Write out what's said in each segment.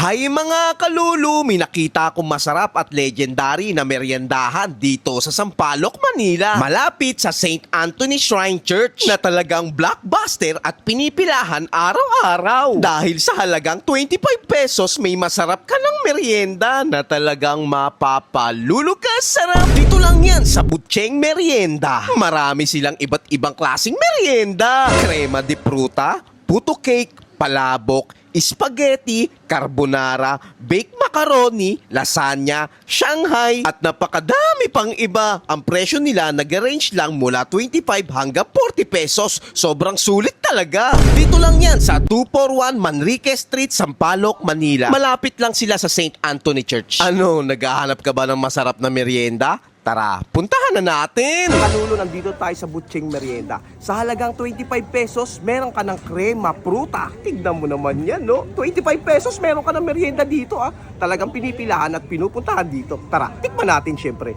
Hay mga kalulu, may nakita akong masarap at legendary na meriendahan dito sa Sampaloc, Manila. Malapit sa St. Anthony Shrine Church na talagang blockbuster at pinipilahan araw-araw. Dahil sa halagang 25 pesos, may masarap ka ng merienda na talagang mapapalulog ka sarap. Dito lang yan sa Butcheng Merienda. Marami silang iba't ibang klaseng merienda. Crema de pruta, puto cake, palabok, spaghetti, carbonara, baked macaroni, lasagna, Shanghai, at napakadami pang iba. Ang presyo nila nag-range lang mula 25 hanggang 40 pesos. Sobrang sulit talaga. Dito lang yan sa 241 Manrique Street, Sampaloc, Manila. Malapit lang sila sa St. Anthony Church. Ano, naghahanap ka ba ng masarap na merienda? Tara, puntahan na natin! Kalulo, nandito tayo sa Butcheng Merienda. Sa halagang 25 pesos, meron ka ng crema, pruta. Tignan mo naman yan, no? 25 pesos, meron ka ng merienda dito, ah. Talagang pinipilahan at pinupuntahan dito. Tara, tikman natin, syempre.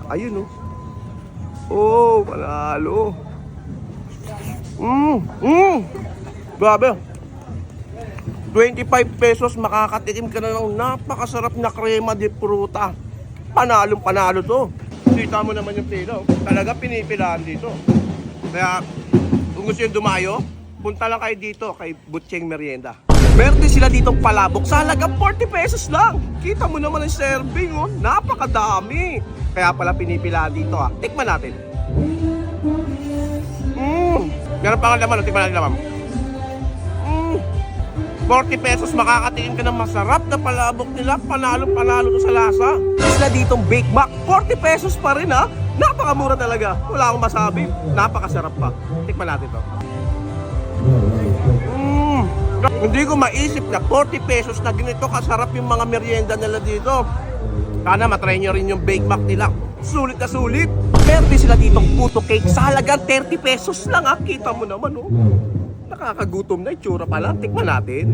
Ayun, no? Oh, panalo. Grabe. 25 pesos, makakatikim ka na ng napakasarap na crema de pruta. Panalong-panalo to. Kita mo naman yung pila. Talaga pinipilahan dito. Kaya, kung gusto yung dumayo, punta lang kayo dito kay Butcheng Merienda. Meron din sila ditong palabok sa halagang 40 pesos lang. Kita mo naman ang serving, oh. Napakadami. Kaya pala pinipilahan dito, ah. Tikman natin. Meron pa nga laman, tikman natin laman. 40 pesos, makakatikim ka ng masarap na palabok nila. Panalo-panalo to sa lasa. Isla ditong Bake Mac, 40 pesos pa rin, ha. Napakamura talaga. Wala akong masabi. Napakasarap pa. Tikman natin to. Hindi ko maisip na 40 pesos na ganito kasarap yung mga merienda nila dito. Sana matry nyo rin yung Bake Mac nila. Sulit na sulit. Meron din sila ditong puto cake sa halagang 30 pesos lang, ha. Kita mo naman, oh. Nakakagutom na, itsura pa lang. Tikman natin.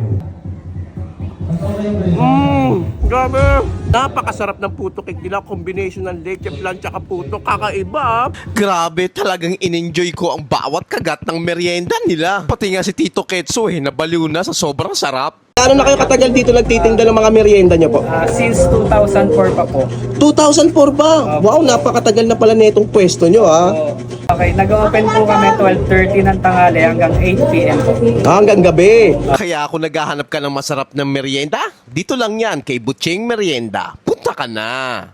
Grabe. Napakasarap ng puto cake nila. Combination ng leche flan tsaka puto. Kakaiba. Grabe, talagang in-enjoy ko ang bawat kagat ng merienda nila. Pati nga si Tito Ketso, nabaliw na sa sobrang sarap. Ano na kayo katagal dito nagtitinda ng mga merienda nyo po? Since 2004 pa po. 2004 ba? Wow, napakatagal na pala na itong pwesto nyo, ha? Okay, nag-open po kami 12:30 ng tanghali hanggang 8 p.m. po. Hanggang gabi. Kaya kung naghahanap ka ng masarap ng merienda, dito lang yan kay Butcheng Merienda. Punta ka na.